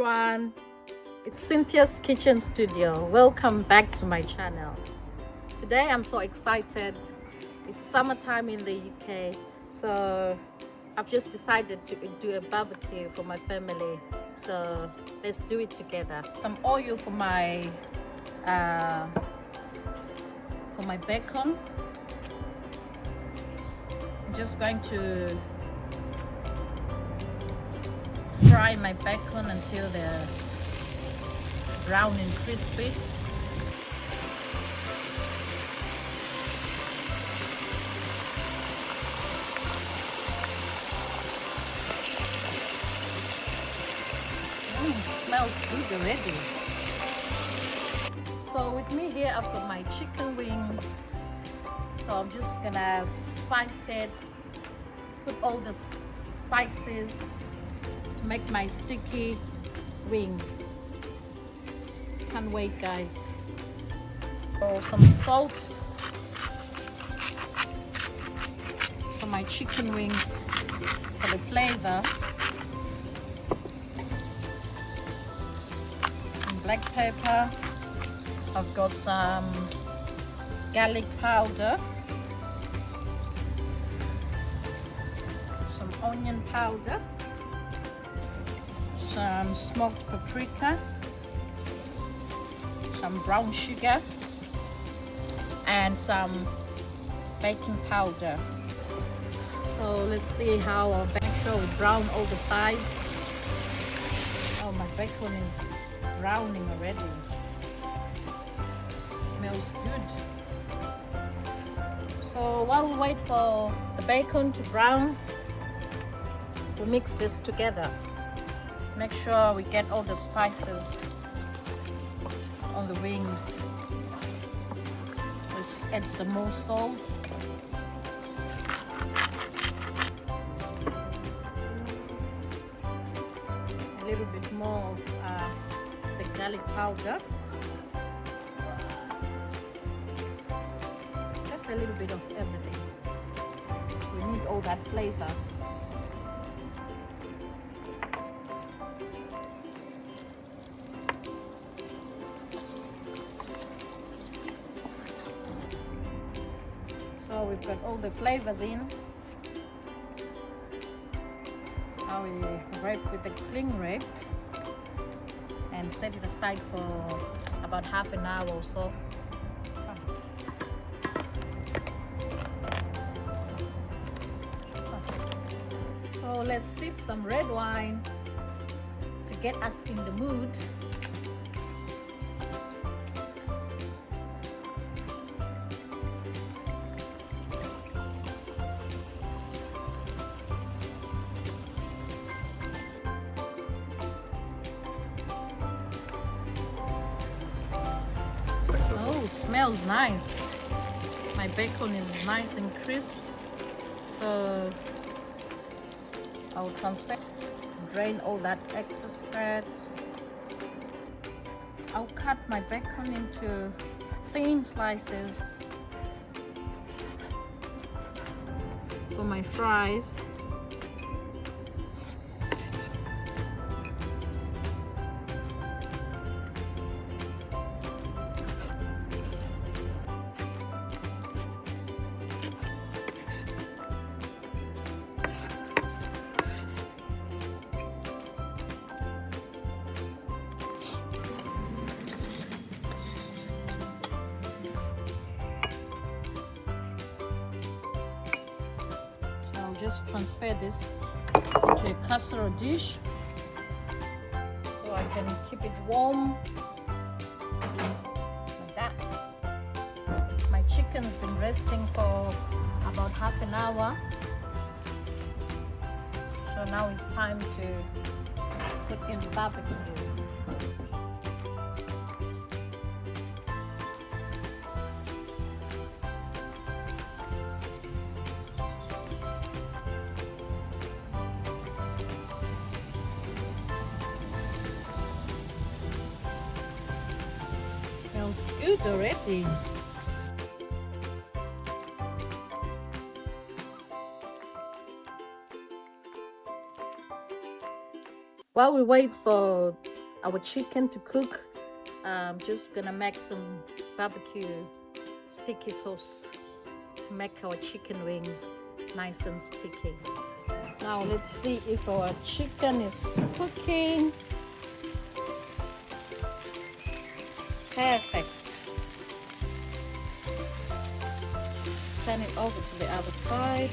everyone, it's Cynthia's Kitchen Studio. Welcome back to my channel. Today I'm so excited. It's summertime in the UK, so I've just decided to do a barbecue for my family. So let's do it together. Some oil for my bacon. I'm just going to fry my bacon until they're brown and crispy. Smells good already. So with me here I've got my chicken wings. So I'm just gonna spice it, put all the spices to make my sticky wings. Can't wait, guys. So some salt for my chicken wings for the flavor. Some black pepper. I've got some garlic powder, some onion powder, some smoked paprika, some brown sugar, and some baking powder. So let's see how I'll make sure we brown all the sides. Oh, my bacon is browning already. Smells good. So while we wait for the bacon to brown, we mix this together. Make sure we get all the spices on the wings. Let's add some more salt. A little bit more of the garlic powder. Just a little bit of everything. We need all that flavor. So we've got all the flavors in. Now we wrap with the cling wrap and set it aside for about half an hour or so. So let's sip some red wine to get us in the mood. Smells nice. My bacon is nice and crisp, so I'll drain all that excess fat. I'll cut my bacon into thin slices for my fries. Just transfer this into a casserole dish so I can keep it warm like that. My chicken's been resting for about half an hour, so now it's time to put in the barbecue. Smells good already. While we wait for our chicken to cook. I'm just gonna make some barbecue sticky sauce to make our chicken wings nice and sticky. Now let's see if our chicken is cooking. Perfect. Turn it over to the other side.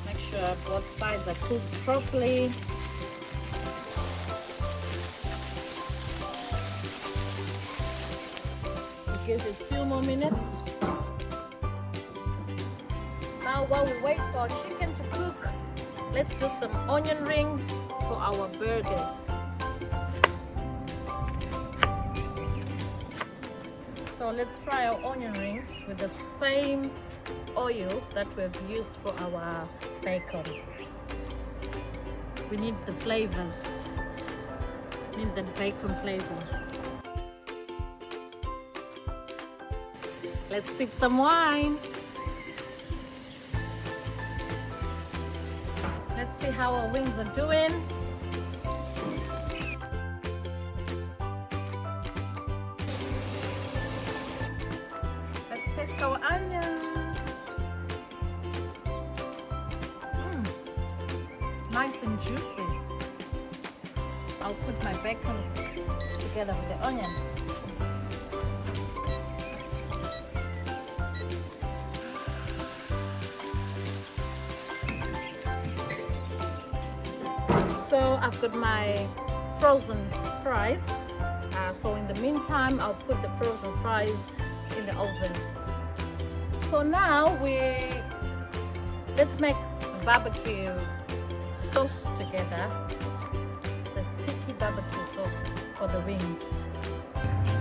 Make sure both sides are cooked properly. Give it a few more minutes. Now while we wait for our chicken to cook, let's do some onion rings for our burgers. So let's fry our onion rings with the same oil that we've used for our bacon. We need the flavors. We need the bacon flavor. Let's sip some wine. Let's see how our wings are doing. Let's taste our onion. Nice and juicy. I'll put my bacon together with the onion. So I've got my frozen fries. So in the meantime, I'll put the frozen fries in the oven. So now let's make barbecue sauce together. The sticky barbecue sauce for the wings.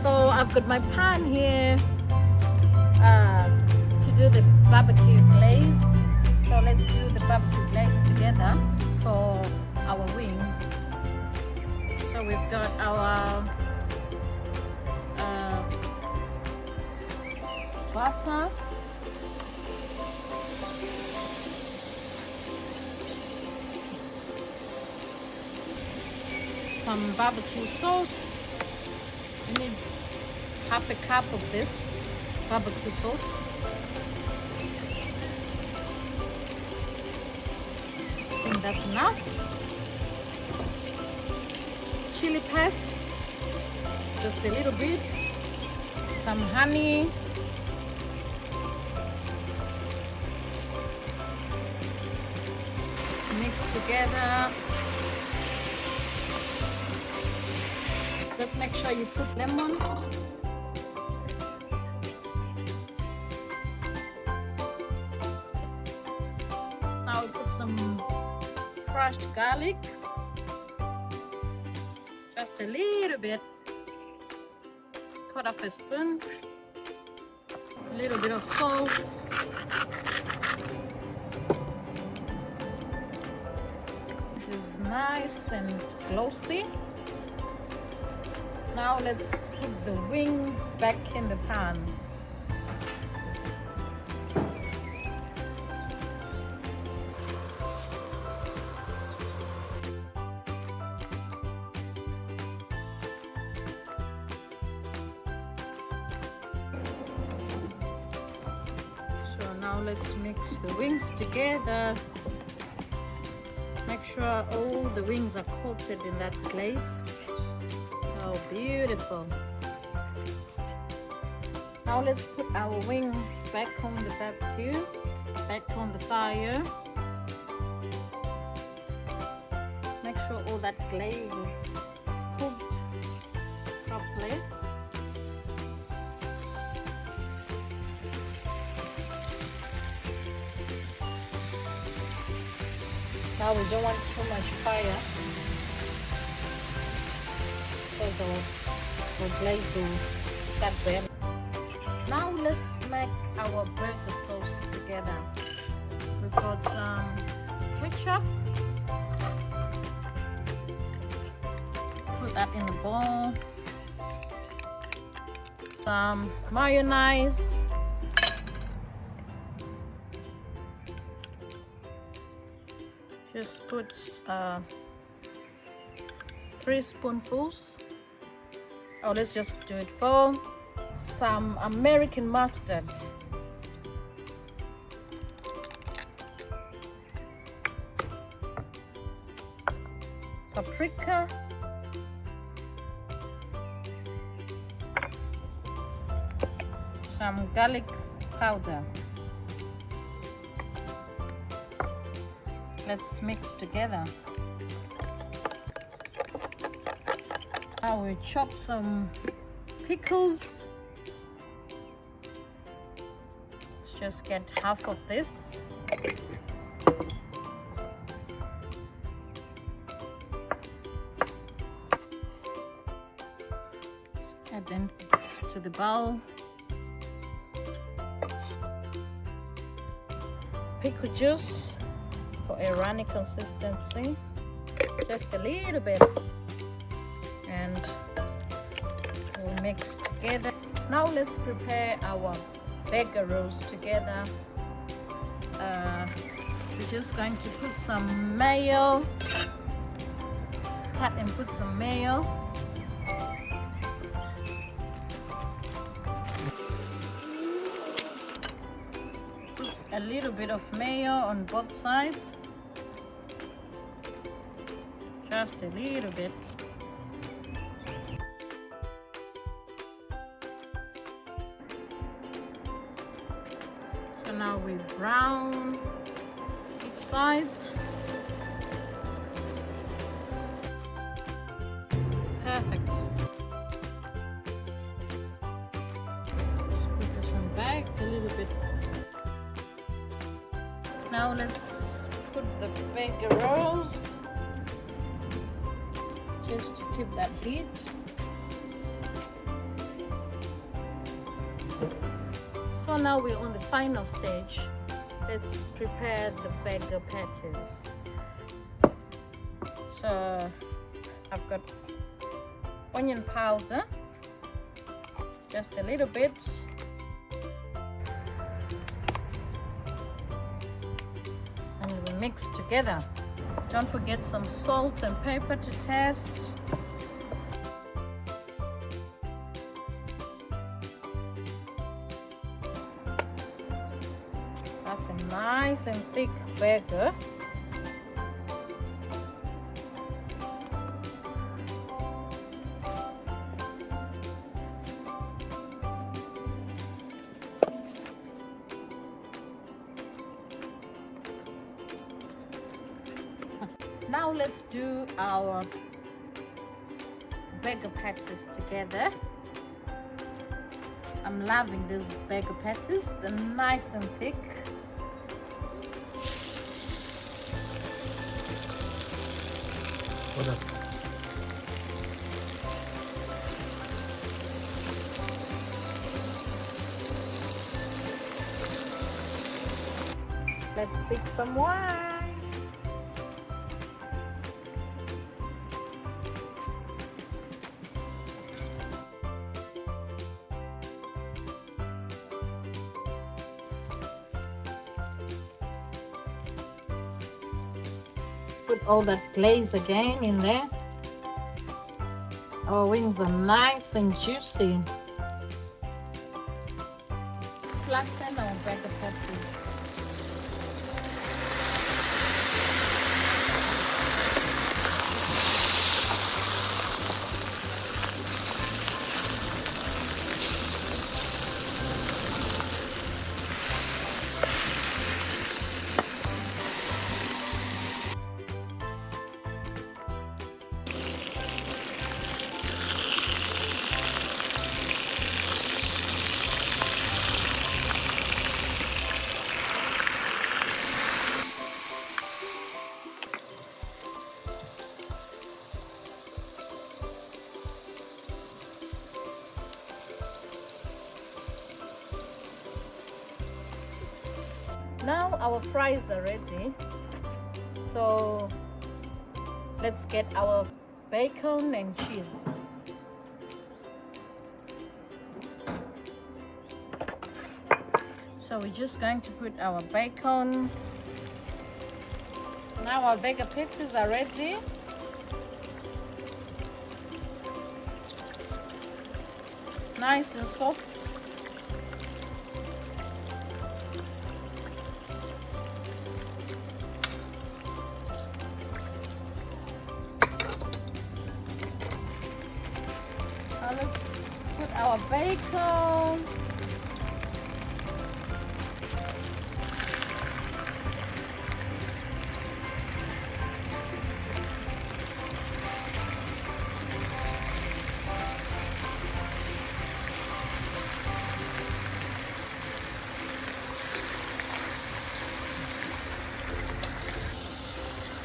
So I've got my pan here to do the barbecue glaze. So let's do the barbecue glaze together for our wings. So we've got our butter, some barbecue sauce. We need half a cup of this barbecue sauce. I think that's enough. Chili paste, just a little bit, some honey, mix together. Just make sure you put lemon. Now we put some crushed garlic. Just a little bit, cut off a spoon, a little bit of salt, this is nice and glossy. Now let's put the wings back in the pan. Now let's mix the wings together. Make sure all the wings are coated in that glaze. Oh, beautiful. Now let's put our wings back on the barbecue, back on the fire. Make sure all that glaze is cooked properly. Now we don't want too much fire, so the glaze will start burning. Now let's make our burger sauce together. We've got some ketchup. Put that in the bowl. Some mayonnaise. Just put 3 spoonfuls. Oh, let's just do it 4. Some American mustard. Paprika. Some garlic powder. Let's mix together. Now we chop some pickles. Let's just get half of this. Let's add them to the bowl. Pickle juice for a runny consistency, just a little bit, and we'll mix together. Now let's prepare our burger rolls together. We're just going to put some mayo, cut and put some mayo. A little bit of mayo on both sides, just a little bit. So now we brown each side. Perfect. Let's put this one back a little bit. Now let's put the burger rolls, just to keep that heat. So now we're on the final stage. Let's prepare the burger patties. So I've got onion powder, just a little bit. Mix together. Don't forget some salt and pepper to taste. That's a nice and thick burger. Now let's do our burger patties together. I'm loving these burger patties. They're nice and thick. Let's sip some wine. Put all that glaze again in there. Our wings are nice and juicy. Flatten our burger patties. Now our fries are ready, so let's get our bacon and cheese. So we're just going to put our bacon. Now our burger patties are ready. nice and soft. Now let's put our bacon.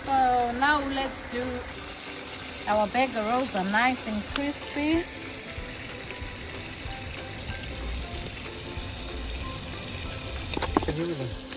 So now let's do our burger rolls are nice and crispy. Can you even?